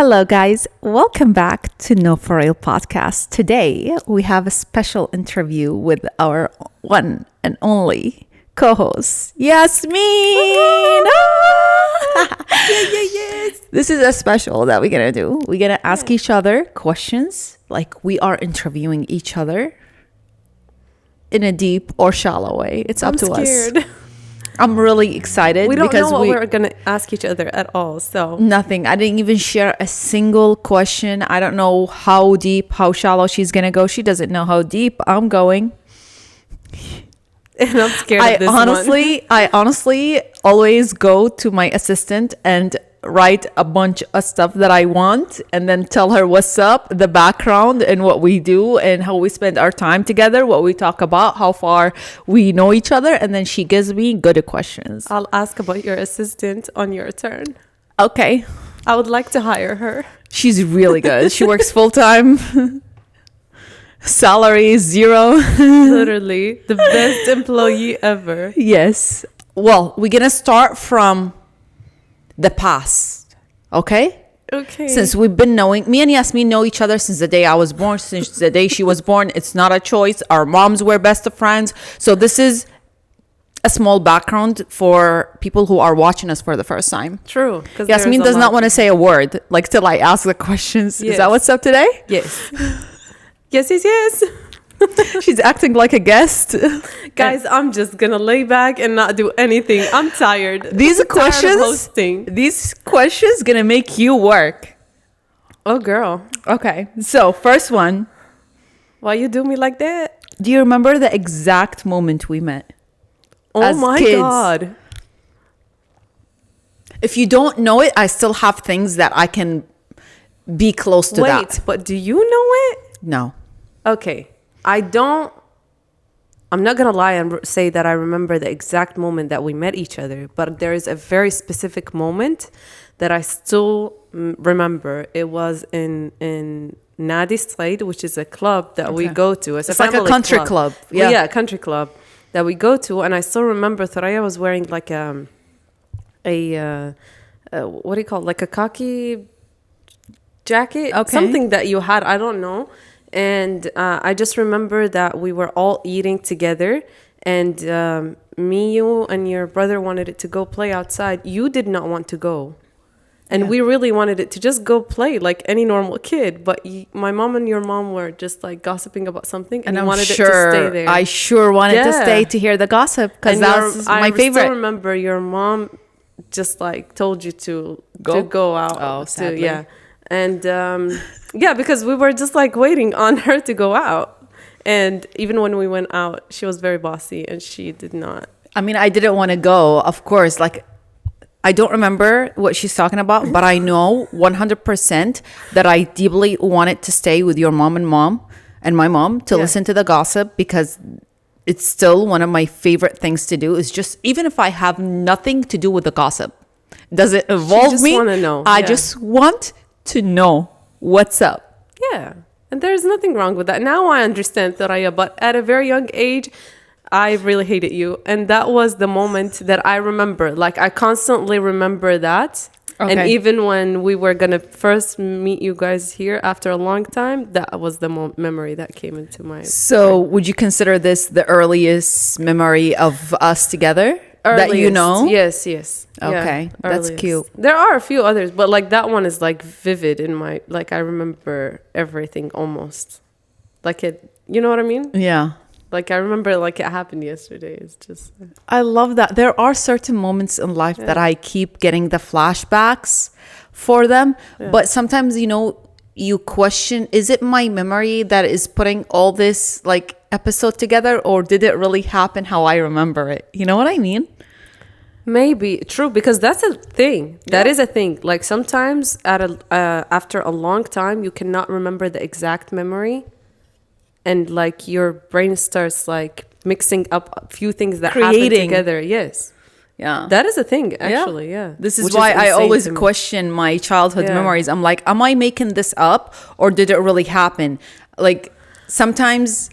Hello, guys. Welcome back to No For Real podcast. Today, we have a special interview with our one and only co-host, Yasmeen. Yes. This is a special that we're going to do. We're going to ask each other questions like we are interviewing each other in a deep or shallow way. It's up to scared. us. I'm really excited. We don't because know what we're going to ask each other at all. So nothing. I didn't even share a single question. I don't know how deep, how shallow she's going to go. She doesn't know how deep I'm going. And I'm scared of this I honestly always go to my assistant and write a bunch of stuff that I want and then tell her what's up, the background and what we do and how we spend our time together, what we talk about, how far we know each other. And then she gives me good questions. I'll ask about your assistant on your turn. Okay. I would like to hire her. She's really good. She works full-time. Salary is 0. Literally the best employee ever. Yes. Well, we're going to start from the past. Okay? Okay. Since we've been knowing, me and Yasmeen know each other since the day I was born, since the day she was born. It's not a choice. Our moms were best of friends. So this is a small background for people who are watching us for the first time. True. Yasmeen does not want to say a word, like till I ask the questions. Yes. Is that what's up today? Yes. Yes. She's acting like a guest. Guys, I'm just gonna lay back and not do anything. I'm tired. These questions, tired of hosting. These questions gonna make you work. Oh, girl. Okay, so first one. Why you do me like that? Do you remember the exact moment we met? Oh as my kids? God. If you don't know it, I still have things that I can be close to that. Wait, but do you know it? No. Okay. I'm not going to lie and say that I remember the exact moment that we met each other, but there is a very specific moment that I still remember. It was in Nadi Slade, which is a club that we go to. It's like a country club. Yeah. Yeah, country club that we go to. And I still remember Thuraya was wearing like what do you call it? Like a khaki jacket? Okay. Something that you had, I don't know. And I just remember that we were all eating together and me, you, and your brother wanted it to go play outside. You did not want to go. And we really wanted it to just go play like any normal kid. But my mom and your mom were just like gossiping about something and you wanted it to stay there. I sure wanted to stay to hear the gossip because that's my favorite. I still remember your mom just like told you to go out. Oh, sadly. Yeah. And because we were just like waiting on her to go out. And even when we went out, she was very bossy and she did not. I mean, I didn't want to go, of course. Like, I don't remember what she's talking about, but I know 100% that I deeply wanted to stay with your mom and my mom to listen to the gossip because it's still one of my favorite things to do is just, even if I have nothing to do with the gossip, does it involve me? Want to know. I just want to know what's up. Yeah. And there's nothing wrong with that. Now I understand, Thuraya, but at a very young age, I really hated you. And that was the moment that I remember. Like, I constantly remember that. Okay. And even when we were going to first meet you guys here after a long time, that was the memory that came into my So would you consider this the earliest memory of us together? Earliest. That you know? Yes. Okay, yeah, that's cute. There are a few others, but like that one is like vivid in my, like I remember everything almost. Like it, you know what I mean? Yeah. Like I remember like it happened yesterday. It's just... I love that. There are certain moments in life that I keep getting the flashbacks for them. Yeah. But sometimes, you question, is it my memory that is putting all this like episode together or did it really happen how I remember it? You know what I mean? Maybe. True, because that's a thing. That is a thing. Like sometimes after a long time, you cannot remember the exact memory. And like your brain starts like mixing up a few things that happen together. Yes. Yeah. That is a thing, actually. Yeah. This is why I always question my childhood memories. I'm like, am I making this up or did it really happen? Like sometimes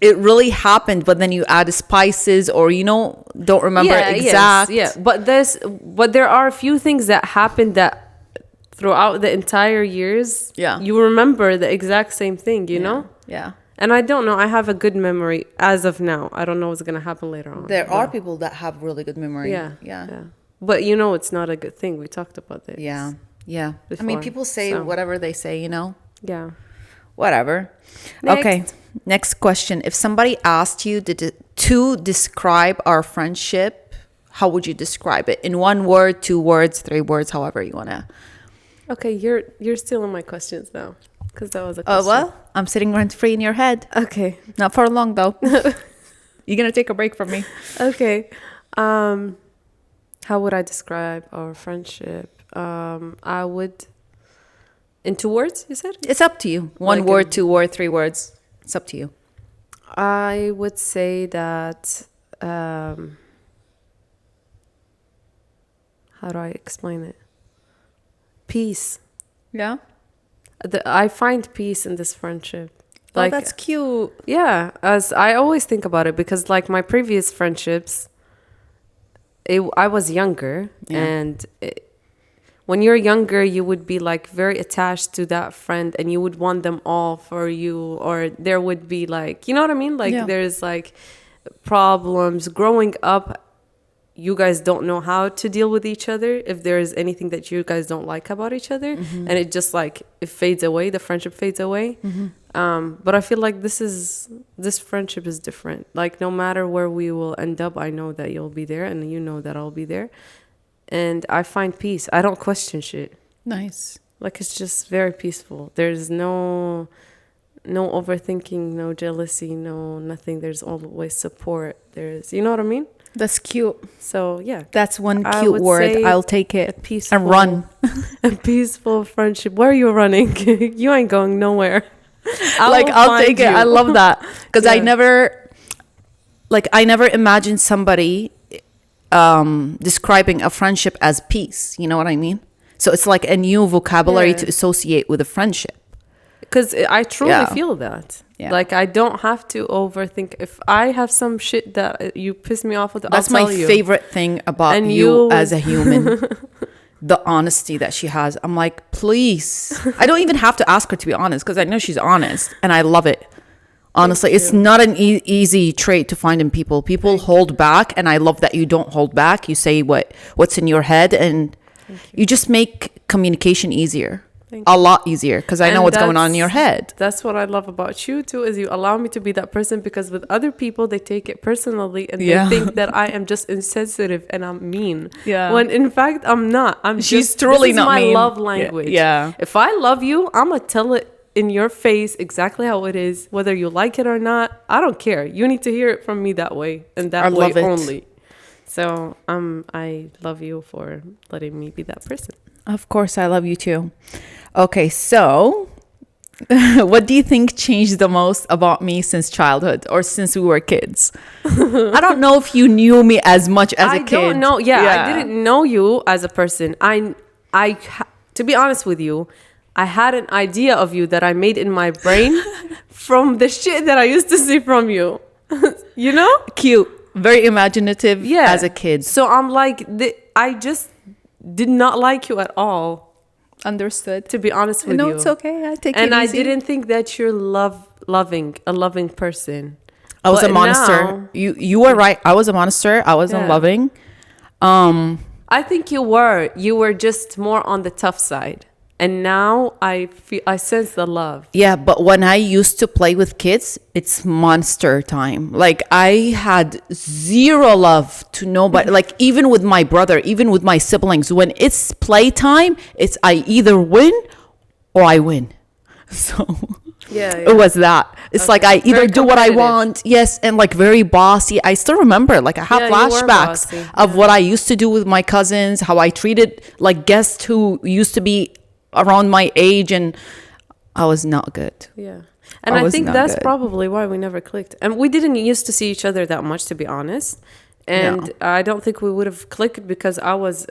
it really happened, but then you add spices or, don't remember exact. Yes, yeah. But there are a few things that happened that throughout the entire years, Yeah. you remember the exact same thing, you know? Yeah. And I don't know. I have a good memory as of now. I don't know what's going to happen later on. There are people that have really good memory. Yeah. Yeah. Yeah. But you know, it's not a good thing. We talked about this. Yeah. Yeah. I before, mean, people say so. whatever they say, you know? Yeah. Whatever. Next. Okay. Next question. If somebody asked you to describe our friendship, how would you describe it? In 1 word, 2 words, 3 words, however you want to. Okay, you're stealing my questions now, because that was a Oh, question. well, I'm sitting rent free in your head. Okay. Not for long, though. You're going to take a break from me. Okay. How would I describe our friendship? I would, in 2 words, you said? It's up to you. 1 Like word, 2 word, 3 words. It's up to you. I would say that, how do I explain it? Peace. Yeah. I find peace in this friendship. Oh, that's cute. Yeah, as I always think about it, because like my previous friendships, I was younger, and when you're younger, you would be like very attached to that friend, and you would want them all for you, or there would be like, you know what I mean? Like there's like problems growing up. You guys don't know how to deal with each other if there is anything that you guys don't like about each other, and it just like it fades away. The friendship fades away. But I feel like this friendship is different. Like no matter where we will end up, I know that you'll be there, and you know that I'll be there, and I find peace. I don't question shit. Nice. Like it's just very peaceful. There's no overthinking, no jealousy, no nothing. There's always support. There's, you know what I mean? That's cute. So yeah, That's one I cute would word. say I'll take a it. peaceful And run. a peaceful friendship. Where are you running? You ain't going nowhere. I'll take it. I love that. Because I never imagined somebody describing a friendship as peace. You know what I mean? So it's like a new vocabulary to associate with a friendship. Because I truly feel that. Yeah. Like I don't have to overthink. If I have some shit that you piss me off with, That's I'll my tell you. favorite thing about And you as a human. The honesty that she has. I'm like, please. I don't even have to ask her to be honest, because I know she's honest, and I love it. Honestly, it's not an easy trait to find in people. People hold back, and I love that you don't hold back. You say what's in your head, and you just make communication easier. A lot easier, because I know what's going on in your head. That's what I love about you too, is you allow me to be that person, because with other people they take it personally, and they think that I am just insensitive and I'm mean. Yeah. When in fact I'm not. She's truly this is not my mean. love language. Yeah. If I love you, I'm gonna tell it in your face exactly how it is, whether you like it or not. I don't care. You need to hear it from me that way, and that way only. So I love you for letting me be that person. Of course, I love you too. Okay, so what do you think changed the most about me since childhood or since we were kids? I don't know if you knew me as much as a kid. I don't know. Yeah, I didn't know you as a person. To be honest with you, I had an idea of you that I made in my brain from the shit that I used to see from you. You know? Cute. Very imaginative as a kid. So I'm like, I just did not like you at all. Understood. To be honest with you. No, it's okay. I take it easy. And I didn't think that you're a loving person. I was a monster. You were right. I was a monster. I wasn't loving. I think you were. You were just more on the tough side. And now I sense the love. Yeah, but when I used to play with kids, it's monster time. Like I had zero love to nobody. Like even with my brother, even with my siblings, when it's playtime, it's I either win or I win. So it was that. It's like I either do what I want. Yes, and like very bossy. I still remember, like I have flashbacks of what I used to do with my cousins, how I treated like guests who used to be around my age, and I was not good. Yeah. And I think that's probably why we never clicked. And we didn't used to see each other that much, to be honest. And I don't think we would have clicked, because I was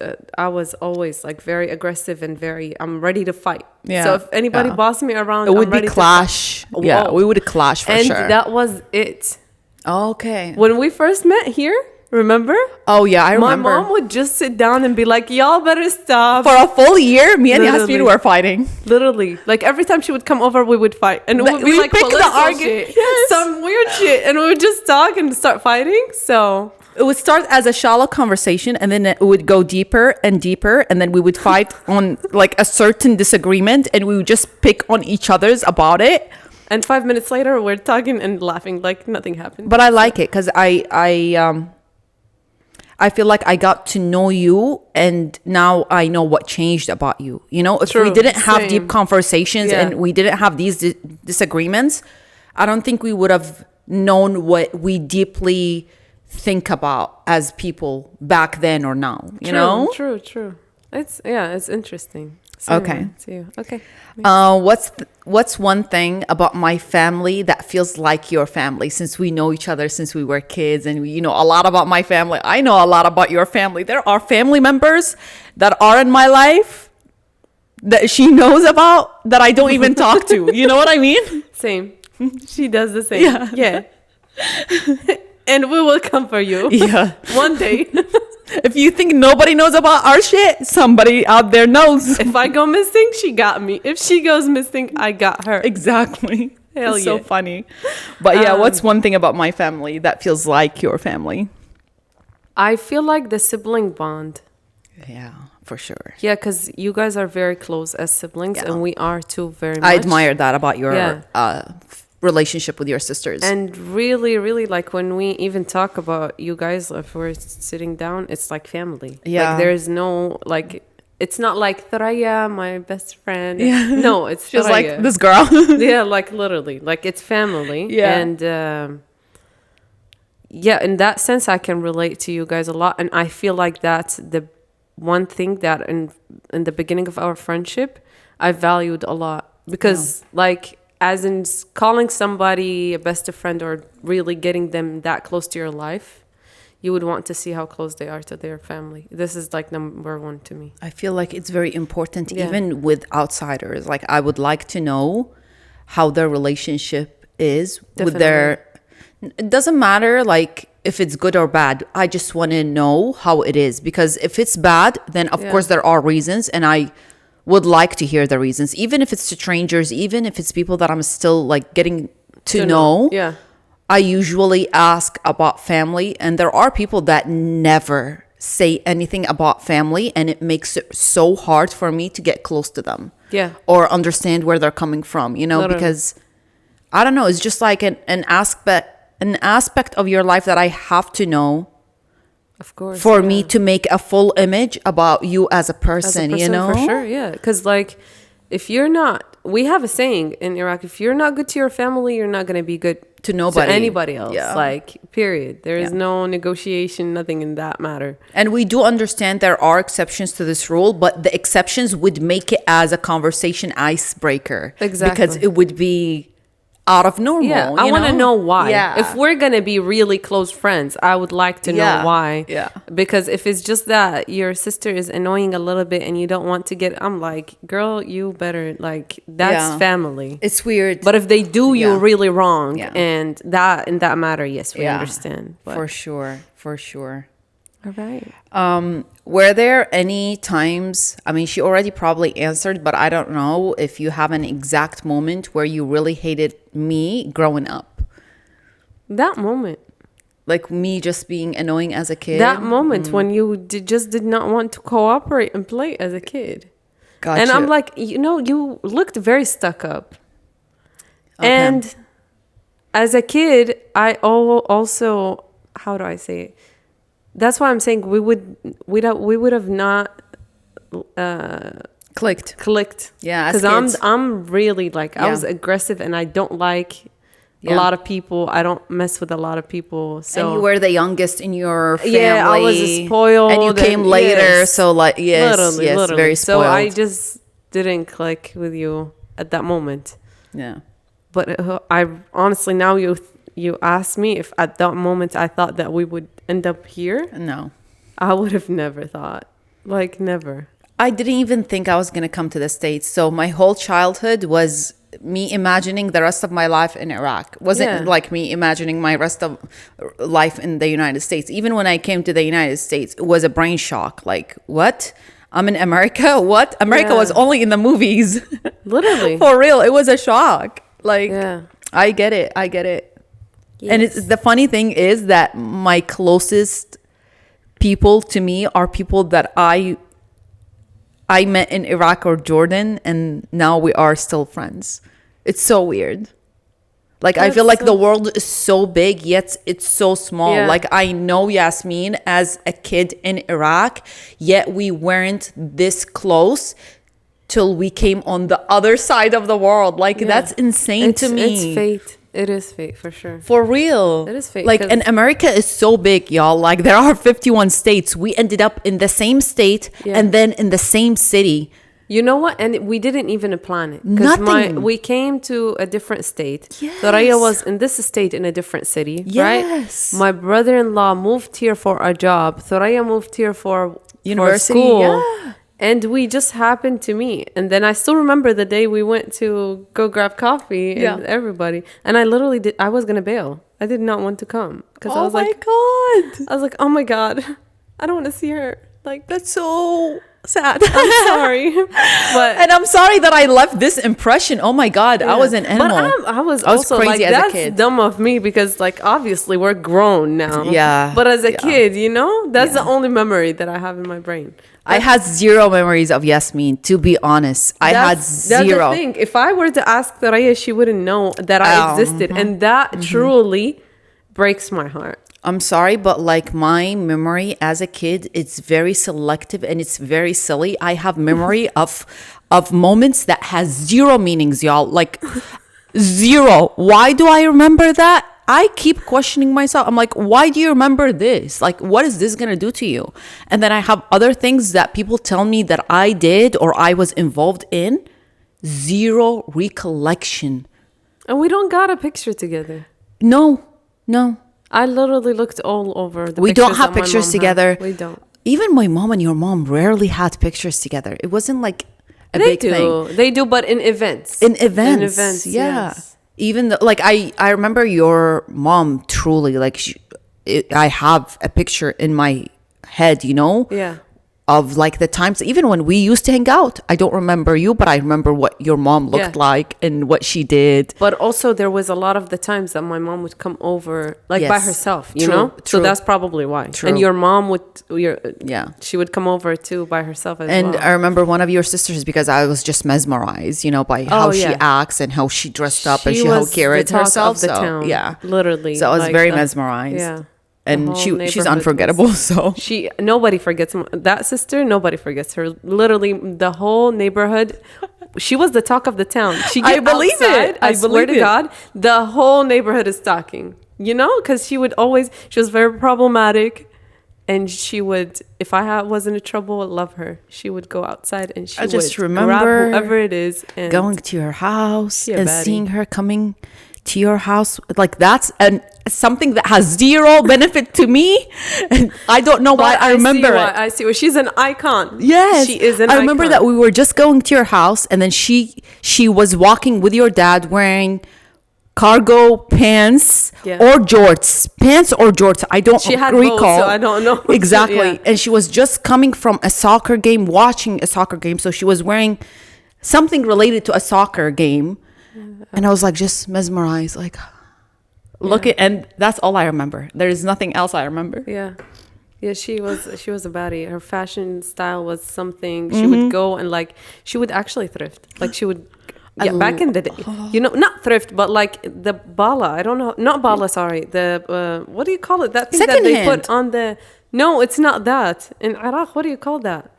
always like very aggressive and I'm ready to fight. Yeah. So if anybody bossed me around, it would be clash. Yeah, we would clash for sure. And that was it. Okay. When we first met here, Remember? Oh yeah, I My remember. mom would just sit down and be like, y'all better stop. For a full year, me and Literally. Yasmeen were fighting. Literally. Like every time she would come over, we would fight. And it would be We like pick the political argument. shit. Yes. Some weird shit. And we would just talk and start fighting. So It would start as a shallow conversation, and then it would go deeper and deeper, and then we would fight on like a certain disagreement, and we would just pick on each other's about it. and 5 minutes later we're talking and laughing like nothing happened. But I like it because I feel like I got to know you, and now I know what changed about you. You know, if we True. didn't have Same. deep conversations Yeah. and we didn't have these disagreements, I don't think we would have known what we deeply think about as people back then or now. You know? True. It's interesting. Okay. To you. Okay. What's one thing about my family that feels like your family, since we know each other since we were kids, and you know a lot about my family. I know a lot about your family. There are family members that are in my life that she knows about that I don't even talk to. You know what I mean? Same. She does the same. Yeah. And we will come for you. Yeah. One day. If you think nobody knows about our shit, somebody out there knows. If I go missing, she got me. If she goes missing, I got her. Exactly. Hell It's so yeah. funny. But yeah, what's one thing about my family that feels like your family? I feel like the sibling bond. Yeah, for sure. Yeah, because you guys are very close as siblings, Yeah. and we are too very much. I admire that about your Yeah. relationship with your sisters. And really, really, like when we even talk about you guys, if we're sitting down, it's like family. Yeah. Like there's no, like, it's not like Thuraya, my best friend. Yeah. No, it's Feels like Thuraya. this girl. Yeah, like literally. Like it's family. Yeah. And yeah, in that sense, I can relate to you guys a lot. And I feel like that's the one thing that in the beginning of our friendship, I valued a lot. Because like, as in calling somebody a best friend or really getting them that close to your life, you would want to see how close they are to their family. This is like number one to me. I feel like it's very important, Yeah. even with outsiders. Like, I would like to know how their relationship is with their. It doesn't matter, like, if it's good or bad. I just want to know how it is, because if it's bad, then of course there are reasons, and I would like to hear the reasons, even if it's to strangers, even if it's people that I'm still like getting to know. Yeah. I usually ask about family, and there are people that never say anything about family, and it makes it so hard for me to get close to them. Yeah. Or understand where they're coming from, you know, Literally. because I don't know, it's just like an aspect of your life that I have to know Of course. for yeah. me to make a full image about you as a person, you know? For sure, yeah. Because, like, if you're not, we have a saying in Iraq, if you're not good to your family, you're not going to be good To nobody. to anybody else. Yeah. Like, period. There is no negotiation, nothing in that matter. And we do understand there are exceptions to this rule, but the exceptions would make it as a conversation icebreaker. Exactly. Because it would be out of normal. Yeah, I you want to know why. Yeah. If we're going to be really close friends, I would like to know Yeah, why. yeah. Because if it's just that your sister is annoying a little bit and you don't want to get, I'm like, girl, you better, like, that's Yeah. family. It's weird. But if they do you Yeah. really wrong, Yeah. and that in that matter, yes, we Yeah. understand. But, For sure. For sure. all right. Were there any times, I mean, she already probably answered, but I don't know if you have an exact moment where you really hated me growing up. That moment. Like me just being annoying as a kid. That moment when you just did not want to cooperate and play as a kid. Gotcha. And I'm like, you know, you looked very stuck up. Okay. And as a kid, I also, how do I say it? That's why I'm saying we would have not clicked. clicked. Yeah, as because kids. I'm really like I Yeah. was aggressive and I don't like Yeah. a lot of people. I don't mess with a lot of people. So And you were the youngest in your family. Yeah, I was spoiled And you came and- later, yes. so like yes, very spoiled. So I just didn't click with you at that moment. yeah. But I honestly, now you ask me if at that moment I thought that we would end up here, No. I would have never thought. Like never. I didn't even think I was going to come to the States. So my whole childhood was me imagining the rest of my life in Iraq. Wasn't Yeah. like me imagining my rest of life in the United States. Even when I came to the United States, it was a brain shock. Like, what? I'm in America? What? America Yeah. was only in the movies. Literally. For real, it was a shock. Like, Yeah. I get it. I get it. And it's, the funny thing is that my closest people to me are people that I met in Iraq or Jordan, and now we are still friends. It's so weird. Like, I feel like the world is so big, yet it's so small. Yeah. Like, I know Yasmeen as a kid in Iraq, yet we weren't this close till we came on the other side of the world. Like, that's insane to me. It's fate. It is fate for sure. For real. It is fate, Like, 'cause- and America is so big, y'all. Like, there are 51 states. We ended up in the same state and then in the same city. You know what? And we didn't even plan it. Nothing. We came to a different state. Yes. Thuraya was in this state in a different city, Yes. right? My brother-in-law moved here for a job. Thuraya moved here for University, school. yeah. And we just happened to meet. And then I still remember the day we went to go grab coffee and everybody. And I literally did. I was going to bail. I did not want to come. Because I was like, God. I was like, oh my God, I don't want to see her. Like, That's so sad. I'm sorry. But And I'm sorry that I left this impression. Oh my God. I was an animal. But I was I was also crazy like, as a that's kid. dumb of me because, like, obviously we're grown now. Yeah. But as a Yeah. kid, you know, that's the only memory that I have in my brain. I had zero memories of Yasmeen, to be honest. I had zero. That's the thing. If I were to ask Thuraya, she wouldn't know that I existed. And that truly breaks my heart. I'm sorry, but like my memory as a kid, it's very selective and it's very silly. I have memory of moments that has zero meanings, y'all. Like zero. Why do I remember that? I keep questioning myself. I'm like, why do you remember this? Like, what is this gonna do to you? And then I have other things that people tell me that I did or I was involved in. Zero recollection. And we don't got a picture together. No. I literally looked all over the We pictures don't have that my pictures mom together. had. We don't. Even my mom and your mom rarely had pictures together. It wasn't like a They big do. thing. They do, but in events. In events, yeah. yes. Even like I remember your mom truly like I have a picture in my head, you know, Yeah. of like the times even when we used to hang out. I don't remember you, but I remember what your mom looked like and what she did. But also there was a lot of the times that my mom would come over like by Yes. herself, you True, know? true. So that's probably why. True. And your mom would she would come over too by herself as And well. I remember one of your sisters because I was just mesmerized, you know, by how she acts and how she dressed up and She how was the carried talk herself. of the So town, yeah, literally. So I was like very the- mesmerized. Yeah. And whole she's neighborhood unforgettable. was- So Nobody forgets that sister. Nobody forgets her. Literally, the whole neighborhood. She was the talk of the town. She I get believe outside, it. I I swear believe to it. God, the whole neighborhood is talking. You know, because she would always. She was very problematic, and she would. If I was in trouble, I'd love her. She would go outside and she I just would remember grab whoever it is and going to your house She a and baddie. seeing her coming to your house, like that's something that has zero benefit to me, and I don't know why But I remember see it. why- I see. Well, she's an icon. Yes, she is an I remember icon. that we were just going to your house, and then she was walking with your dad wearing cargo pants or jorts, I don't She had recall. both, so I don't know. Exactly. Yeah. And she was just coming from a soccer game, watching a soccer game, so she was wearing something related to a soccer game, and I was like just mesmerized, like look at, and that's all I remember. There is nothing else I remember. Yeah, she was a baddie. Her fashion style was something. She would go and like she would actually thrift. Like she would back in the day. You know, not thrift, but like the bala. I don't know, not bala, sorry. The what do you call it? That thing that they Secondhand. put on the No, it's not that. In Iraq, what do you call that?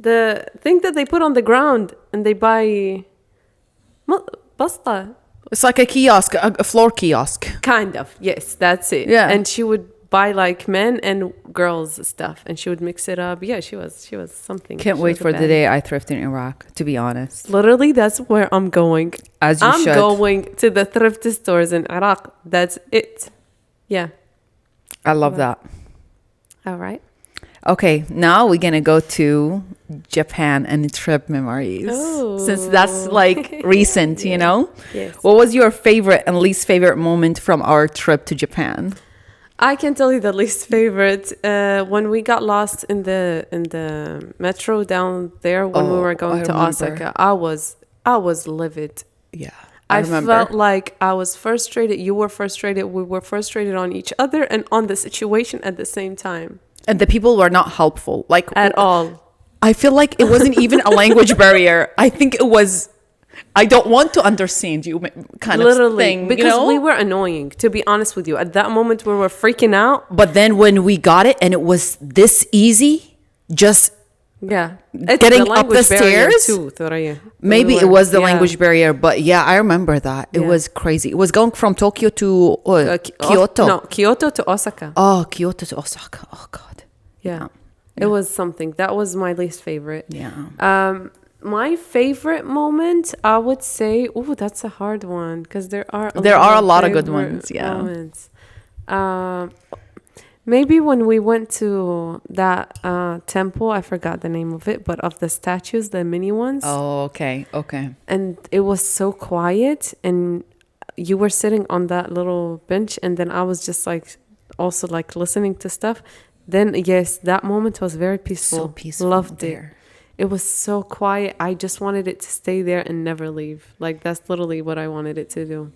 The thing that they put on the ground and they buy basta. It's like a kiosk, a floor kiosk. Kind of, yes, that's it. Yeah. And she would buy like men and girls stuff, and she would mix it up. Yeah, she was something. Can't She wait was a for the baddie. day I thrift in Iraq, to be honest. Literally, that's where I'm going. As you I'm should. going to the thrift stores in Iraq. That's it. Yeah. I love that. All right. Okay, now we're gonna go to Japan and trip memories. Since that's like recent, you know? Yes. What was your favorite and least favorite moment from our trip to Japan? I can tell you the least favorite. When we got lost in the metro down there when we were going to Osaka, I was livid. Yeah. I remember. felt like I was frustrated. You were frustrated. We were frustrated on each other and on the situation at the same time. And the people were not helpful. Like At all. I feel like it wasn't even a language barrier. I think it was I don't want to understand you kind of thing. Because you know? we were annoying, to be honest with you. At that moment, we were freaking out. But then when we got it and it was this easy, just Yeah. It's getting the up the language barrier stairs. too, Thuraya. Maybe We it were- was the yeah. language barrier, but yeah, I remember that. It Yeah. was crazy. It was going from Tokyo to Kyoto. No, Kyoto to Osaka. Oh, Kyoto to Osaka. Oh, God. Yeah. It was something. That was my least favorite. Yeah. My favorite moment, I would say, that's a hard one because there are a lot of good favorite ones, yeah. moments. Maybe when we went to that temple, I forgot the name of it, but of the statues, the mini ones. Oh, okay. Okay. And it was so quiet, and you were sitting on that little bench, and then I was just like also like listening to stuff. Then yes, that moment was very peaceful. So peaceful. Loved there. it. It was so quiet. I just wanted it to stay there and never leave. Like that's literally what I wanted it to do.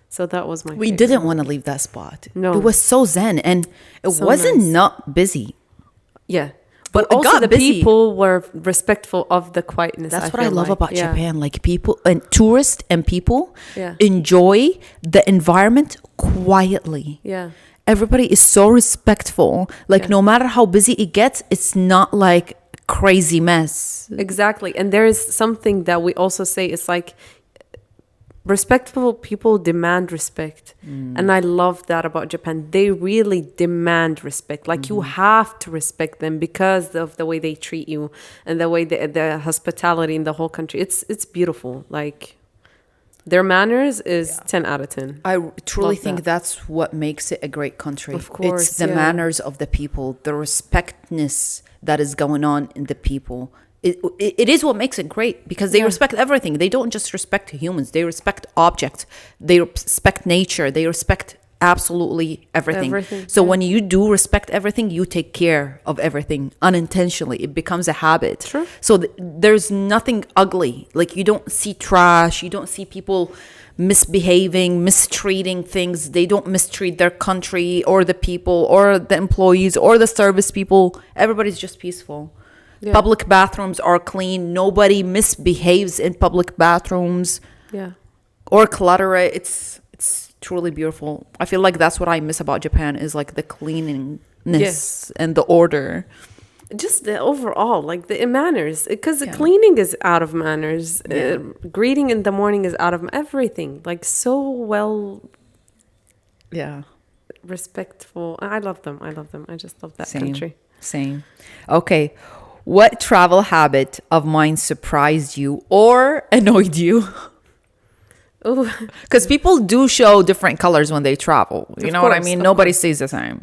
So that was my We favorite. didn't want to leave that spot. No. It was so zen and it So wasn't nice. not busy. Yeah. But It also got the busy. people were respectful of the quietness. That's what I feel love like. about Yeah. Japan. Like people and tourists and people Yeah. enjoy the environment quietly. Yeah. Everybody is so respectful. Like Yeah. no matter how busy it gets, it's not like crazy mess. Exactly. And there is something that we also say, it's like respectful people demand respect. And I love that about Japan. They really demand respect. Like you have to respect them because of the way they treat you and the way the hospitality in the whole country. It's beautiful. Like their manners is 10 out of 10. I truly Love think that. that's what makes it a great country. Of course, it's the yeah. manners of the people, the respectness that is going on in the people. It is what makes it great because they Yeah. respect everything. They don't just respect humans. They respect objects. They respect nature. They respect absolutely everything. Everything, So yeah. when you do respect everything, you take care of everything unintentionally. It becomes a habit. True. So there's nothing ugly. Like you don't see trash. You don't see people misbehaving, mistreating things. They don't mistreat their country or the people or the employees or the service people. Everybody's just peaceful. Yeah. Public bathrooms are clean. Nobody misbehaves in public bathrooms Yeah. or clutter it. It's truly beautiful. I feel like that's what I miss about Japan is like the cleanliness Yes. and the order. Just the overall, like the manners, because the Yeah. cleaning is out of manners. Yeah. Greeting in the morning is out of everything. Like so well Yeah. respectful. I love them. I love them. I just love that Same. country. Same. Okay. What travel habit of mine surprised you or annoyed you? Oh, Because people do show different colors when they travel. You Of know what I course, mean? of Nobody course. stays the same.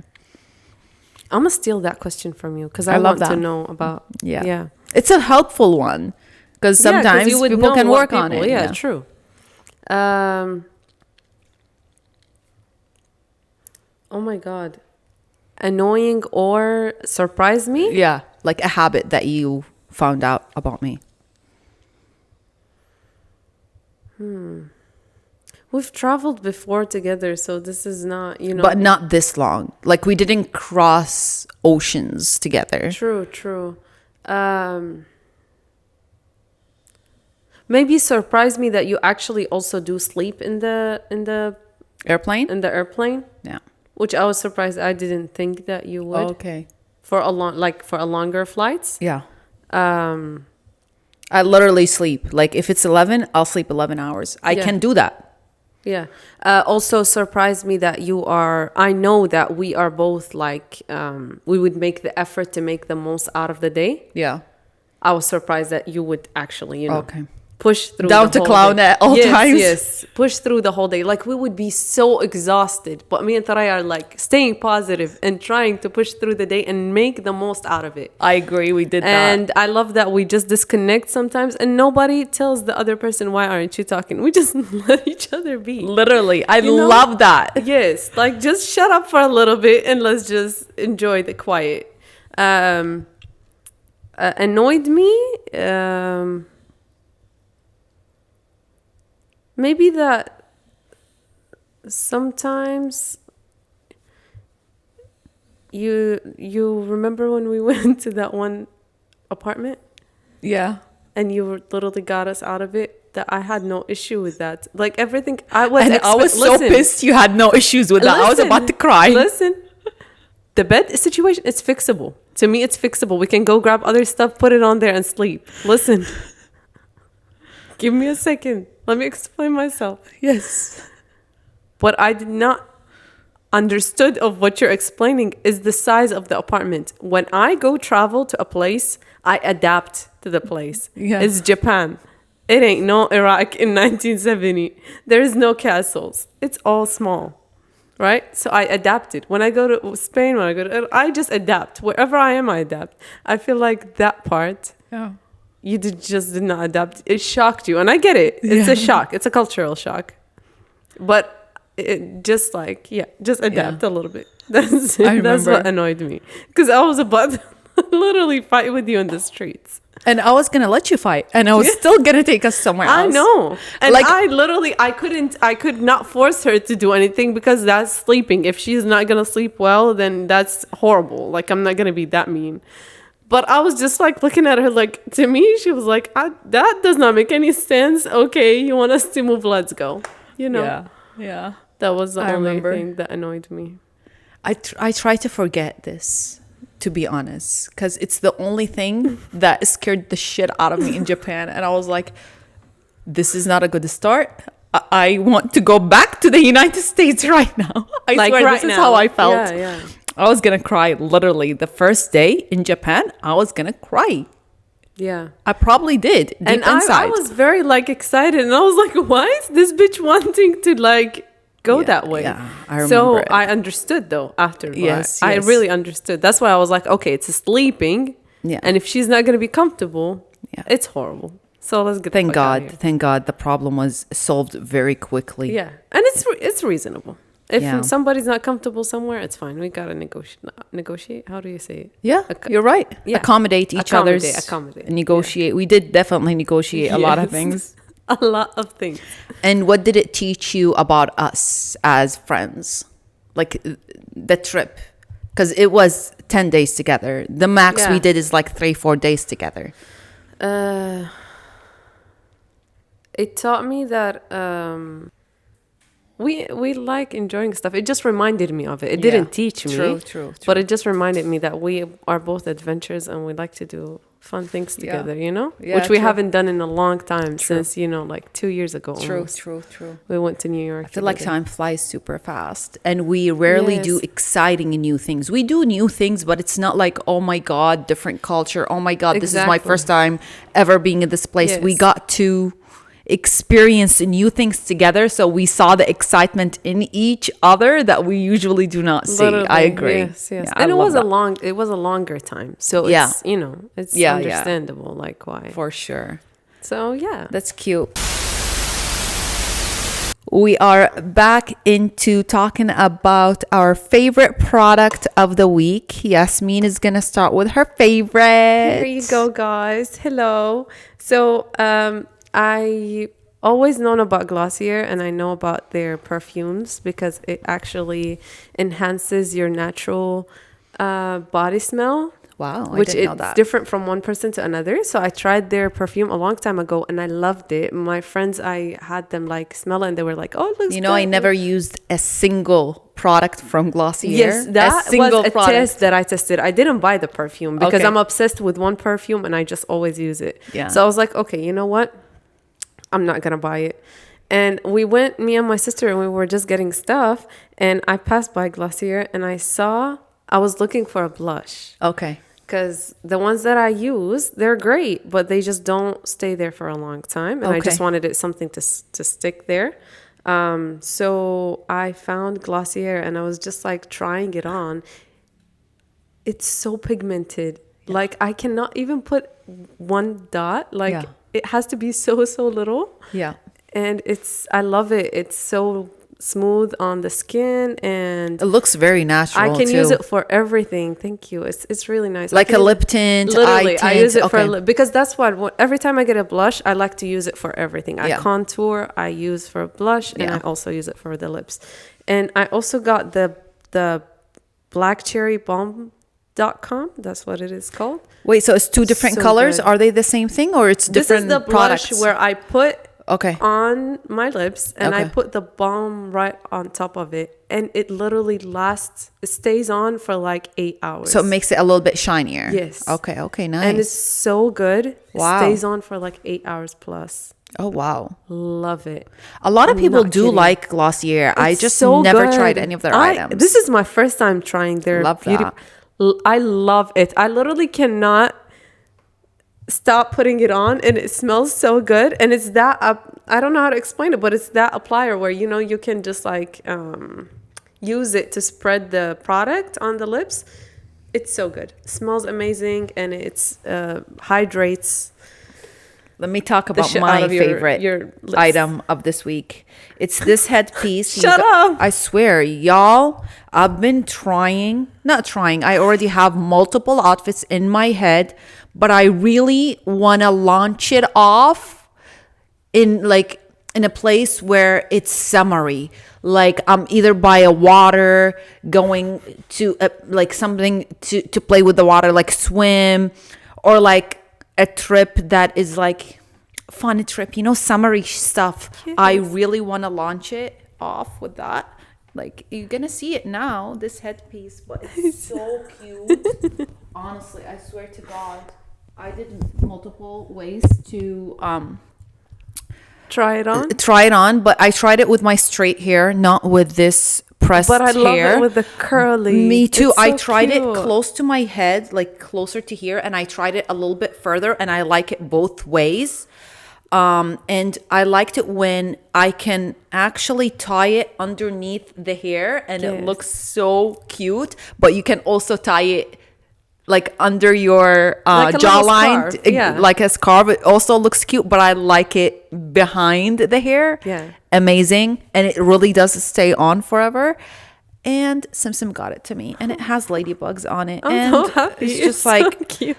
I'm gonna steal that question from you because I I, love want to that. know about. Yeah. Yeah. It's a helpful one because Yeah, 'cause sometimes you would people know can what work on people- it. Yeah, true. Oh my God. Annoying or surprise me? Yeah. Like a habit that you found out about me. We've traveled before together, so this is not, But not this long. Like we didn't cross oceans together. True, true. Maybe surprise me that you actually also do sleep in the Airplane? airplane, Yeah. which I was surprised. I didn't think that you would Okay. for a longer flights. Yeah. I literally sleep. Like if it's 11, I'll sleep 11 hours. I Yeah. can do that. Yeah. Also surprised me that I know that we are both like, we would make the effort to make the most out of the day. Yeah. I was surprised that you would actually, Okay. push through Down the to whole clown day. at all times. Yes, push through the whole day. Like we would be so exhausted, but me and Thuraya are like staying positive and trying to push through the day and make the most out of it. I agree. We did that. And I love that we just disconnect sometimes and nobody tells the other person, why aren't you talking? We just let each other be. Literally. I You know? love that. Yes, like just shut up for a little bit and let's just enjoy the quiet. Annoyed me. Maybe that sometimes you remember when we went to that one apartment Yeah. and you literally got us out of it. That I had no issue with that. Like everything I was so pissed you had no issues with that. I was about to cry. Listen, the bed situation, it's fixable. To me, it's fixable. We can go grab other stuff, put it on there and sleep. Listen, give me a second. Let me explain myself. Yes. What I did not understood of what you're explaining is the size of the apartment. When I go travel to a place, I adapt to the place. Yeah. It's Japan. It ain't no Iraq in 1970. There is no castles. It's all small, right? So I adapted. When I go to Spain, I just adapt. Wherever I am, I adapt. I feel like that part, Yeah. you just did not adapt. It shocked you. And I get it. It's a shock. It's a cultural shock. But it just adapt a little bit. That's it. That's what annoyed me. Because I was about to literally fight with you in the streets. And I was going to let you fight. And I was still going to take us somewhere else. I know. And Like- I could not force her to do anything because that's sleeping. If she's not going to sleep well, then that's horrible. Like, I'm not going to be that mean. But I was just like looking at her like, to me, she was like, that does not make any sense. Okay, you want us to move? Let's go. You know? Yeah. Yeah. That was the only remember. thing that annoyed me. I try to forget this, to be honest, because it's the only thing that scared the shit out of me in Japan. And I was like, this is not a good start. I want to go back to the United States right now. I Like swear, right this is now. how I felt. Yeah, yeah. I was going to cry literally the first day in Japan. I was going to cry. Yeah. I probably did deep And inside. I was very like excited and I was like, why is this bitch wanting to like go that way? Yeah, I remember So it. I understood though after. Yes, I yes. really understood. That's why I was like, okay, it's sleeping. Yeah. And if she's not going to be comfortable, Yeah. it's horrible. So let's get Thank the fuck out of God. here. Thank God the problem was solved very quickly. Yeah. And it's reasonable. If Yeah. somebody's not comfortable somewhere, it's fine. We got to negotiate. How do you say it? Yeah, you're right. Yeah. Accommodate each Accommodate, other's. accommodate. Negotiate. We did definitely negotiate a lot of Yes. things. A lot of things. And what did it teach you about us as friends? Like the trip? Because it was 10 days together. The max Yeah. we did is like 3-4 days together. It taught me that we like enjoying stuff. It just reminded me of it. It didn't teach me. True. But it just reminded me that we are both adventurers and we like to do fun things together, you know? Yeah, Which we true. haven't done in a long time since, like 2 years ago. almost. True. We went to New York. I feel like together. time flies super fast and we rarely do Yes. exciting new things. We do new things, but it's not like, oh my God, different culture. Oh my God, this is my Exactly. first time ever being in this place. We Yes. got to experience new things together. So we saw the excitement in each other that we usually do not see. Literally, I agree. Yes. Yeah, And I it love was that. it was a longer time. So Yeah. it's, it's Yeah, yeah. understandable like why. For sure. So yeah. That's cute. We are back into talking about our favorite product of the week. Yasmeen is going to start with her favorite. Here you go, guys. Hello. So, I always known about Glossier and I know about their perfumes because it actually enhances your natural body smell. Wow, I Which didn't know it's that. different from one person to another. So I tried their perfume a long time ago and I loved it. My friends, I had them like smell it and they were like, oh, it looks You know, I good. never used a single product from Glossier. Yes, that single was a product. test that I tested. I didn't buy the perfume because Okay. I'm obsessed with one perfume and I just always use it. Yeah. So I was like, okay, you know what? I'm not going to buy it. And we went, me and my sister, and we were just getting stuff. And I passed by Glossier and I was looking for a blush. Okay. Because the ones that I use, they're great, but they just don't stay there for a long time. And I just Okay. wanted it something to stick there. So I found Glossier and I was just like trying it on. It's so pigmented. Like I cannot even put one dot. Like Yeah. it has to be so little. Yeah. And I love it. It's so smooth on the skin and It looks very natural I can too. use it for everything. Thank you. It's really nice. Like I can a use lip tint, literally, eye I use tint. it for Okay. because that's what every time I get a blush, I like to use it for everything. I Yeah. contour, I use for blush, and Yeah. I also use it for the lips. And I also got the black cherry balm.com. That's what it is called. Wait, so it's two different So colors? good. Are they the same thing or it's different This is the blush products? where I put Okay. on my lips and I Okay. put the balm right on top of it, and it literally lasts. It stays on for like 8 hours. So it makes it a little bit shinier. Yes. Okay. Okay. Nice. And it's so good. Wow. It stays on for like 8 hours plus. Oh wow. Love it. A lot of I'm people not do kidding. like Glossier. I It's just so never good. tried any of their items. This is my first time trying their Love beauty. that. I love it. I literally cannot stop putting it on, and it smells so good. And it's that I don't know how to explain it, but it's that applier where you can just like use it to spread the product on the lips. It's so good. It smells amazing, and it's hydrates. Let me talk about shit my out of favorite your lips. item of this week. It's this headpiece. Shut up. I swear, y'all, I've been not trying. I already have multiple outfits in my head, but I really want to launch it off in a place where it's summery. Like I'm either by a water, going to like something to play with the water, like swim, or like a trip that is like fun trip, summery stuff. Yes. I really want to launch it off with that. Like you're gonna see it now, this headpiece, but it's so cute. Honestly, I swear to God, I did multiple ways to Try it on. try it on, but I tried it with my straight hair, not with this pressed But I love hair. it with the curly. Me too. It's I so tried it cute. close to my head, like closer to here, and I tried it a little bit further, and I like it both ways. And I liked it when I can actually tie it underneath the hair, and it Yes. looks so cute. But you can also tie it like under your Like a little jawline, scarf, yeah. like a scarf. It also looks cute, but I like it behind the hair. Yeah. Amazing, and it really does stay on forever. And Sim got it to me, and it has ladybugs on it. I'm and so happy. It's just It's so like cute.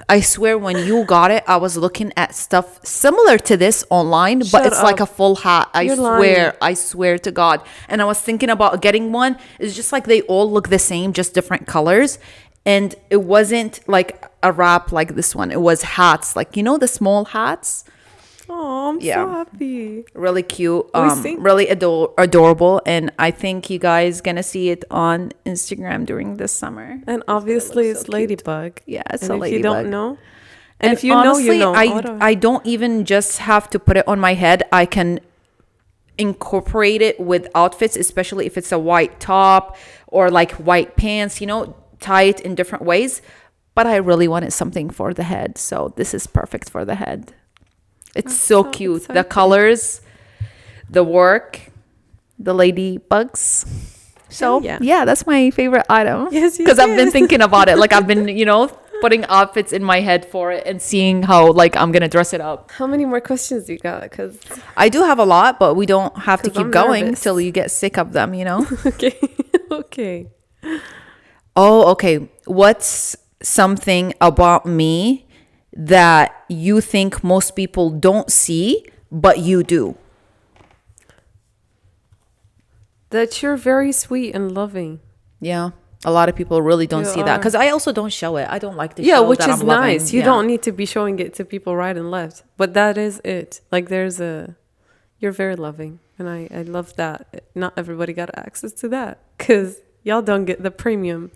I swear, when you got it, I was looking at stuff similar to this online, but Shut it's like up. a full hat. You're lying. I swear to God. And I was thinking about getting one. It's just like they all look the same, just different colors. And it wasn't like a wrap like this one. It was hats, like the small hats. Oh, I'm Yeah. so happy. Really cute, see. really adorable, and I think you guys gonna see it on Instagram during this summer. And obviously, looks it's so cute. Ladybug. Yeah, it's and a if ladybug. you don't know, and if you know, honestly, you know. I don't even just have to put it on my head. I can incorporate it with outfits, especially if it's a white top or like white pants. Tie it in different ways. But I really wanted something for the head, so this is perfect for the head. It's so cute. The exciting. colors, the work, the ladybugs. So Yeah. that's my favorite item. Yes, because I've been yes. thinking about it. Like I've been, putting outfits in my head for it and seeing how like I'm gonna dress it up. How many more questions you got? Because I do have a lot, but we don't have to 'Cause keep I'm going nervous. till you get sick of them. okay, okay. Oh, okay. What's something about me that you think most people don't see, but you do? That you're very sweet and loving. Yeah. A lot of people really don't You see that are. because I also don't show it. I don't like to Yeah, show which that is I'm loving. nice. You Yeah. don't need to be showing it to people right and left. But that is it. Like you're very loving. And I love that. Not everybody got access to that because y'all don't get the premium.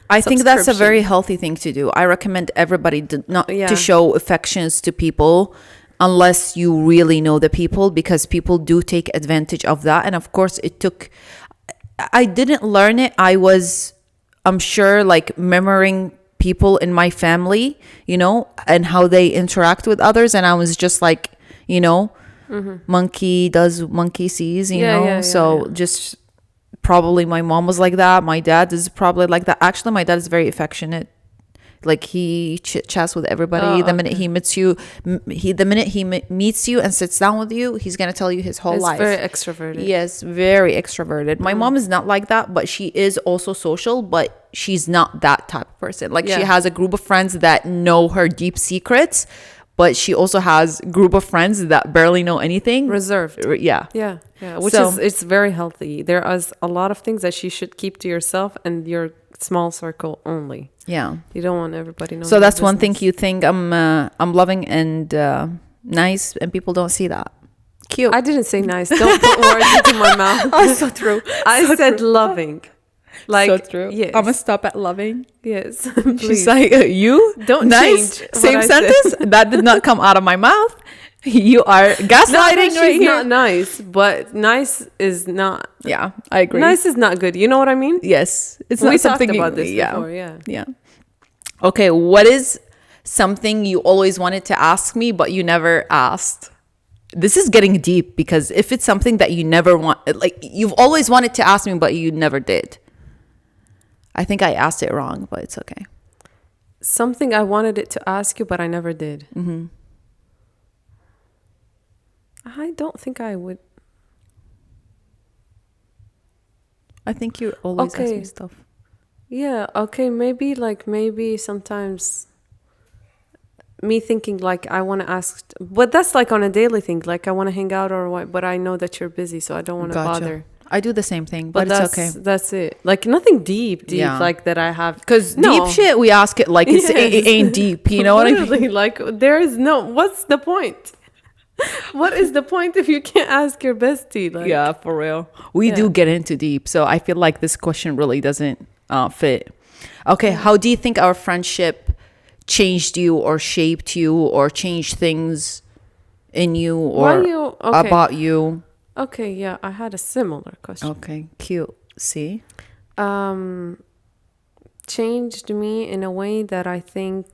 I think that's a subscription. very healthy thing to do. I recommend everybody not Yeah. to show affections to people unless you really know the people, because people do take advantage of that. And of course, I didn't learn it. I'm sure like mirroring people in my family, you know, and how they interact with others. And I was just like, you know, monkey does, monkey sees, you Yeah, know. yeah, yeah, So yeah. just probably my mom was like that. My dad is probably like that. Actually, my dad is very affectionate. Like he chit chats with everybody. The Oh, minute okay. he meets you, the minute he meets you and sits down with you, he's gonna tell you his whole It's life. very extroverted. Yes, very extroverted. My mom is not like that, but she is also social, but she's not that type of person. Like she Yeah. has a group of friends that know her deep secrets, but she also has a group of friends that barely know anything. Reserved. Yeah. Yeah, yeah, which So- is it's very healthy. There is a lot of things that you should keep to yourself and your small circle only. Yeah. You don't want everybody knowing. So your that's one thing business. you think I'm loving and nice, and people don't see that. Cute. I didn't say nice. Don't put words into my mouth. Oh, so true. I said loving. Like So true. Yes. I'm gonna stop at loving. Yes. She's Please. like, you Don't nice. change what Same I said. sentence. That did not come out of my mouth. You are Not gaslighting that right she's here. not nice, but nice is not. Yeah, I agree. Nice is not good. You know what I mean? Yes, it's We not talked something about this yeah. before. Yeah. Yeah. Okay, what is something you always wanted to ask me but you never asked? This is getting deep because if it's something that you never want, like you've always wanted to ask me but you never did. I think I asked it wrong, but it's okay. Something I wanted it to ask you, but I never did. Mm-hmm. I don't think I would. I think you always ask Okay. me stuff. Yeah. Okay. Maybe sometimes me thinking like I want to ask, but that's like on a daily thing. Like I want to hang out or what, but I know that you're busy, so I don't want to Gotcha. bother. I do the same thing, but that's it's okay. That's it. Like nothing deep, Yeah. like that I have. Because No. deep shit, we ask it like it's, Yes. it ain't deep. You know what I mean? Literally, like there is no. What's the point? What is the point if you can't ask your bestie? Like, Yeah, for real. We do Yeah. get into deep. So I feel like this question really doesn't fit. Okay, how do you think our friendship changed you or shaped you or changed things in you or Okay. about you? Okay, yeah, I had a similar question. Okay, cute. See? Changed me in a way that I think,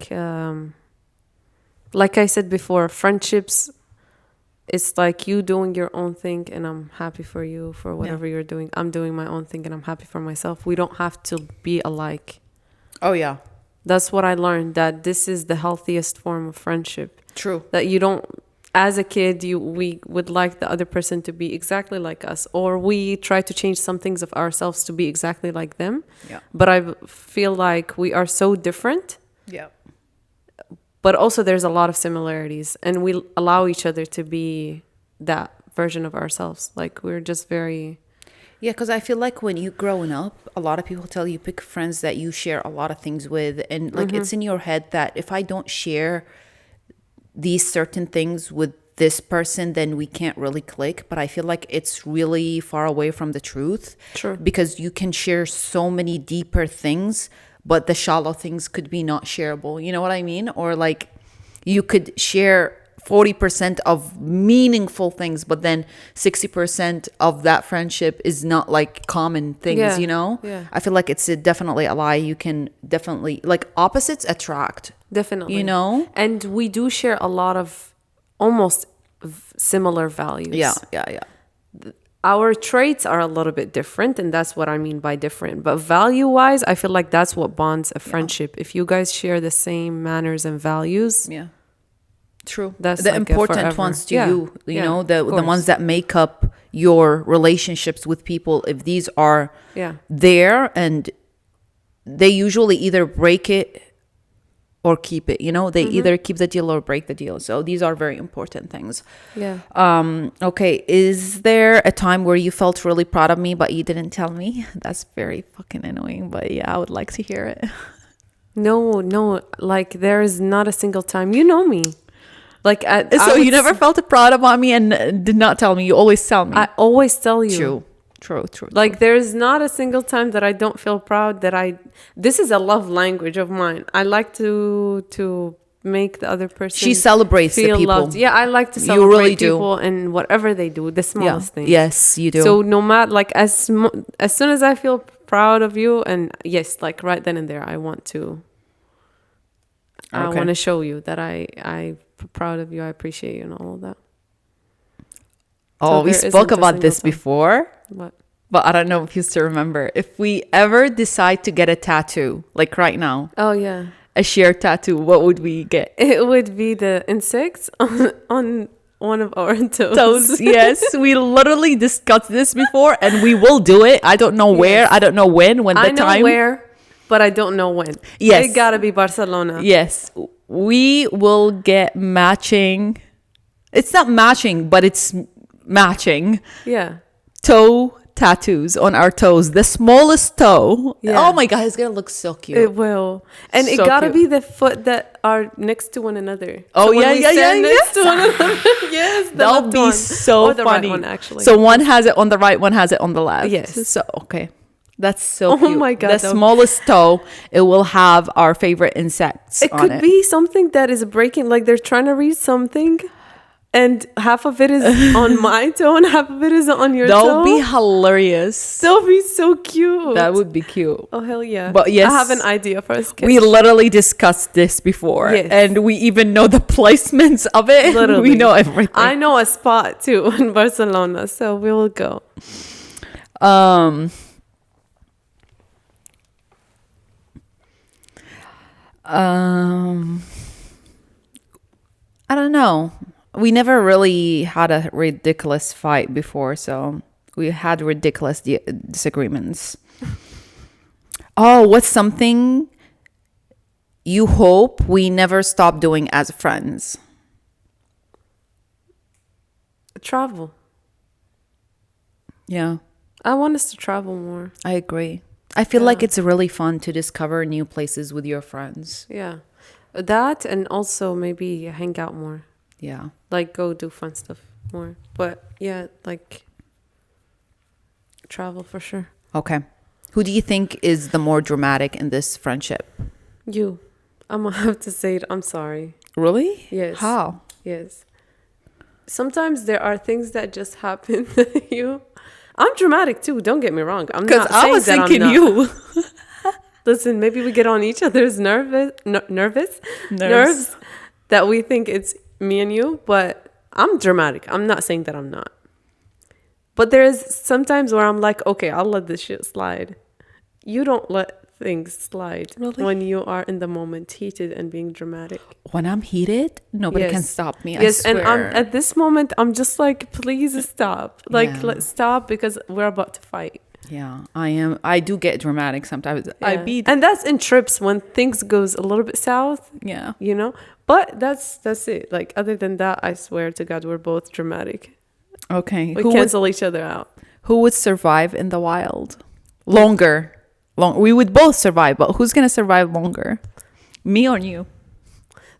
like I said before, friendships, it's like you doing your own thing and I'm happy for you for whatever you're doing. I'm doing my own thing and I'm happy for myself. We don't have to be alike. Oh, yeah. That's what I learned, that this is the healthiest form of friendship. True. That you don't, as a kid, we would like the other person to be exactly like us, or we try to change some things of ourselves to be exactly like them. Yeah. But I feel like we are so different, Yeah. but also there's a lot of similarities, and we allow each other to be that version of ourselves. Like we're just very... Yeah, because I feel like when you're growing up, a lot of people tell you pick friends that you share a lot of things with. And like it's in your head that if I don't share these certain things with this person, then we can't really click. But I feel like it's really far away from the truth. True. Because you can share so many deeper things, but the shallow things could be not shareable. You know what I mean? Or like you could share 40% of meaningful things, but then 60% of that friendship is not like common things, Yeah, you know? yeah. I feel like it's definitely a lie. You can definitely, like opposites attract, Definitely. you know? And we do share a lot of almost similar values. Yeah, yeah, yeah. Our traits are a little bit different, and that's what I mean by different. But value-wise, I feel like that's what bonds a friendship. If you guys share the same manners and values, Yeah. True. That's the like a important forever. ones to Yeah, you, yeah, know, the of ones course. that make up your relationships with people. If these are yeah, there, and they usually either break it or keep it, you know, they either keep the deal or break the deal. So these are very important things. yeah. Okay, is there a time where you felt really proud of me but you didn't tell me? That's very fucking annoying, but yeah, I would like to hear it. No, like there is not a single time. You know me. Like So you never felt proud about me and did not tell me. You always tell me. I always tell you. True. Like there's not a single time that I don't feel proud that this is a love language of mine. I like to make the other person She celebrates the feel people. loved. Yeah, I like to You celebrate really do. people and whatever they do, the smallest things. Yes, you do. So no matter, like as soon as I feel proud of you, and yes, like right then and there, I want to I Okay. want to show you that I'm proud of you. I appreciate you and all of that. Oh, we there spoke isn't a about this single time. before, What? but I don't know if you still remember. If we ever decide to get a tattoo, like right now, Oh yeah. a shared tattoo, what would we get? It would be the insects on one of our toes. Toes. Yes, we literally discussed this before, and we will do it. I don't know where. Yes. I don't know when I the know time. where, but I don't know when. Yes. It gotta be Barcelona. Yes, we will get matching. It's not matching, but it's matching Yeah. toe tattoos on our toes. The smallest toe. Yeah. Oh my god, it's gonna look so cute. It will. And it So gotta cute. be the foot that are next to one another. Oh, when yeah, we yeah, stand yeah, next to one another. Yes, the That'll left be one. so Or the funny. right one, actually. So one has it on the right, one has it on the left. Yes. So okay. That's so Oh cute. my God, The that would- smallest toe, it will have our favorite insects it on could it. be something that is breaking, like they're trying to read something, and half of it is on my toe and half of it is on your That toe. would be hilarious. That would be so cute. That would be cute. Oh hell yeah! But yes, I have an idea for a sketch. We literally discussed this before. Yes. And we even know the placements of it. Literally. We know everything. I know a spot too in Barcelona, so we will go. I don't know. We never really had a ridiculous fight before, so we had ridiculous disagreements. Oh, what's something you hope we never stop doing as friends? Travel. Yeah, I want us to travel more. I agree. I feel like Yeah. it's really fun to discover new places with your friends. Yeah, that and also maybe hang out more. Yeah. Like go do fun stuff more. But yeah, like travel for sure. Okay. Who do you think is the more dramatic in this friendship? You. I'm gonna have to say it. I'm sorry. Really? Yes. How? Yes. Sometimes there are things that just happen to you. I'm dramatic too. Don't get me wrong. I'm Because not I saying was that I'm thinking not. you. Listen, maybe we get on each other's nerves that we think it's me and you, but I'm dramatic. I'm not saying that I'm not. But there is sometimes where I'm like, okay, I'll let this shit slide. You don't let things slide Really? when you are in the moment, heated and being dramatic. When I'm heated, nobody can Yes. stop me. Yes, I and swear. at this moment, I'm just like, please stop. Like, Yeah. let's stop because we're about to fight. Yeah, I am. I do get dramatic sometimes. I Yeah. be. and that's in trips when things goes a little bit south, Yeah. you know. But that's it. Like other than that, I swear to God, we're both dramatic. Okay. We Who would, cancel each other out. who would survive in the wild longer? We would both survive, but who's gonna survive longer? Me or you?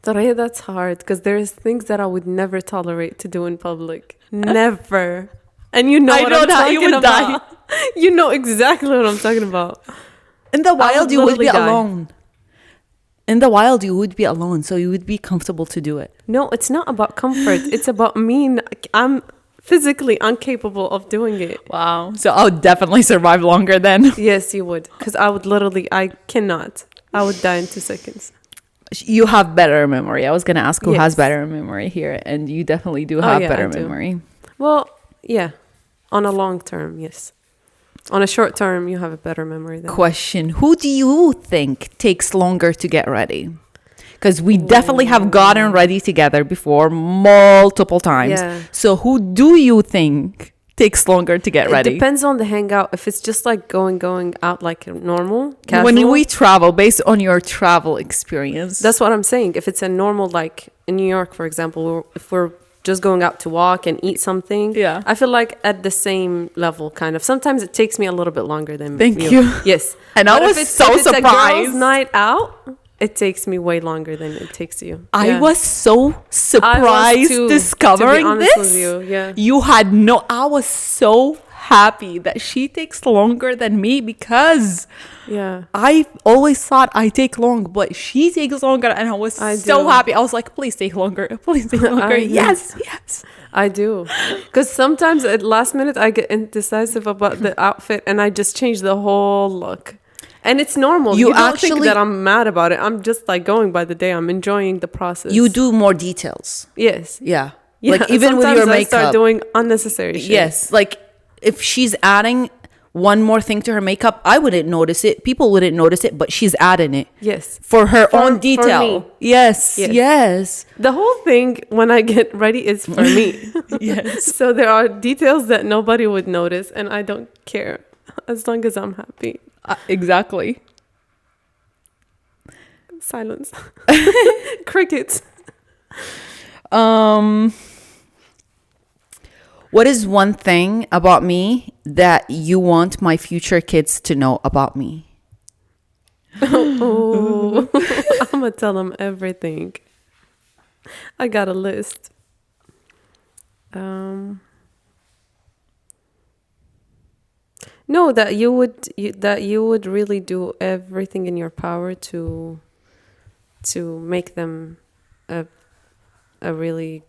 Thuraya, that's hard because there's things that I would never tolerate to do in public. Never. And you know I what know I'm that you talking would about. You know exactly what I'm talking about. In the wild, would you would be literally die. alone. In the wild, you would be alone, so you would be comfortable to do it. No, it's not about comfort. It's about me. I'm physically incapable of doing it. Wow. So I would definitely survive longer then. Yes, you would. Because I cannot. I would die in 2 seconds. You have better memory. I was gonna ask who has Yes. better memory here, and you definitely do have yeah, better I do. memory. Well, yeah. On a long term, yes. On a short term, you have a better memory than Question: who do you think takes longer to get ready? Because we definitely have gotten ready together before multiple times. Yeah. So who do you think takes longer to get It ready? depends on the hangout. If it's just like going out like normal, casual, When we travel, based on your travel experience. that's what I'm saying. If it's a normal, like in New York, for example, if we're just going out to walk and eat something, Yeah. I feel like at the same level, kind of. Sometimes it takes me a little bit longer than Thank you. Yes, And I But if was it's- so if it's a surprised. girls' night out, it takes me way longer than it takes you. I Yeah. was so surprised too, discovering to be honest this. with you, yeah. You had no. I was so happy that she takes longer than me because Yeah. I always thought I take long, but she takes longer, and I was I so do. happy. I was like, "Please take longer, please take longer." I do. Yes, yes. I do. Because sometimes at last minute I get indecisive about the outfit and I just change the whole look. And it's normal. You You don't think actually- that I'm mad about it. I'm just like going by the day. I'm enjoying the process. You do more details. Yes. Yeah. Yeah, Like even with sometimes your I makeup. start doing unnecessary shit. Yes. Like if she's adding one more thing to her makeup, I wouldn't notice it. People wouldn't notice it, but she's adding it. Yes. For her own For detail. me. Yes. Yes. Yes. The whole thing when I get ready is for me. Yes. So there are details that nobody would notice, and I don't care as long as I'm happy. Exactly. Silence. Crickets. What is one thing about me that you want my future kids to know about me? Oh, I'm gonna tell them everything. I got a list. No, that you would really do everything in your power to make them a really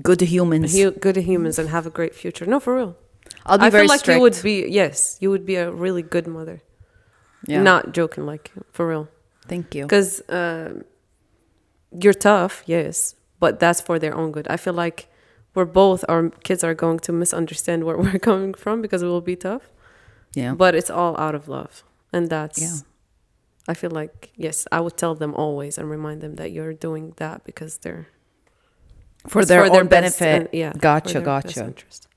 Good humans. good humans and have a great future. No, for real. I'll be I very feel like strict. you would be a really good mother. Yeah. Not joking, like for real. Thank you. Because you're tough, yes, but that's for their own good. I feel like our kids are going to misunderstand where we're coming from because it will be tough. Yeah. But it's all out of love. And that's, Yeah. I feel like, yes, I would tell them always and remind them that you're doing that because they're, For it's their own best benefit. and- yeah. Gotcha, for their best gotcha. interest.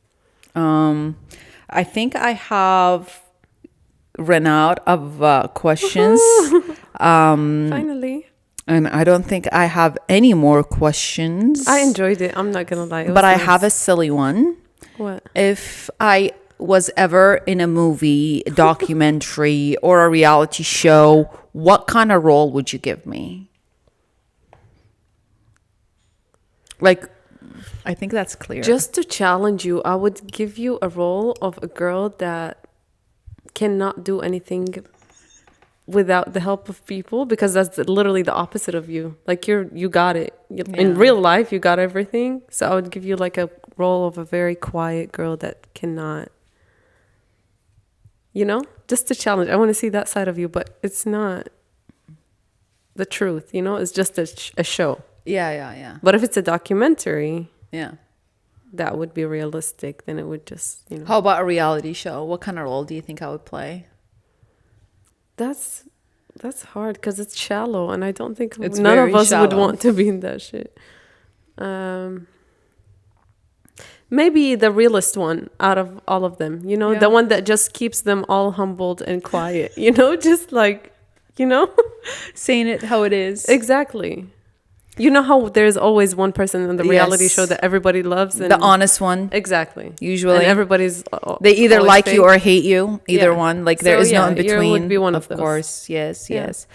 I think I have run out of questions. Finally. And I don't think I have any more questions. I enjoyed it. I'm not going to lie. But I have a silly one. What? If I was ever in a movie, documentary, or a reality show, what kind of role would you give me? Like, I think that's clear. Just to challenge you, I would give you a role of a girl that cannot do anything without the help of people, because that's literally the opposite of you. Like you got it. In real life, you got everything. So I would give you like a role of a very quiet girl that cannot, just to challenge. I want to see that side of you, but it's not the truth, it's just a show. Yeah. But if it's a documentary, Yeah. that would be realistic, then it would just, How about a reality show? What kind of role do you think I would play? That's hard because it's shallow, and I don't think It's none of very us would shallow. want to be in that shit. Maybe the realest one out of all of them, Yeah. the one that just keeps them all humbled and quiet, just like, Saying it how it is. exactly. You know how there's always one person in the reality Yes. show that everybody loves, and The honest one. exactly. Usually. And everybody's They either always like you fake. or hate you. Either Yeah. one. Like there So, is no yeah, in you between. would be one of those. course. Yes, Yeah. yes.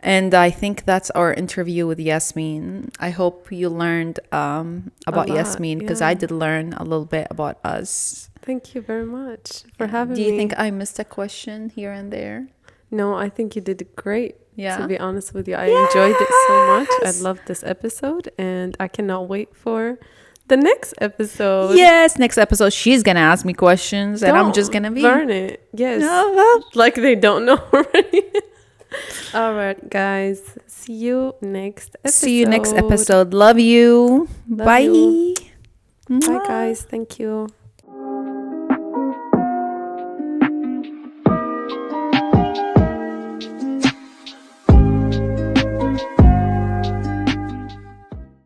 And I think that's our interview with Yasmeen. I hope you learned about lot, Yasmeen, because yeah. I did learn a little bit about us. Thank you very much for having Do me. you think I missed a question here and there? No, I think you did great. Yeah. To be honest with you, I enjoyed it so much. I loved this episode, and I cannot wait for the next episode. Yes, next episode she's gonna ask me questions, and I'm just gonna be burn it. Yes, No. like they don't know already. All right, guys. See you next episode. See you next episode. Love you. Love Bye. you. Bye, Mwah. guys. Thank you.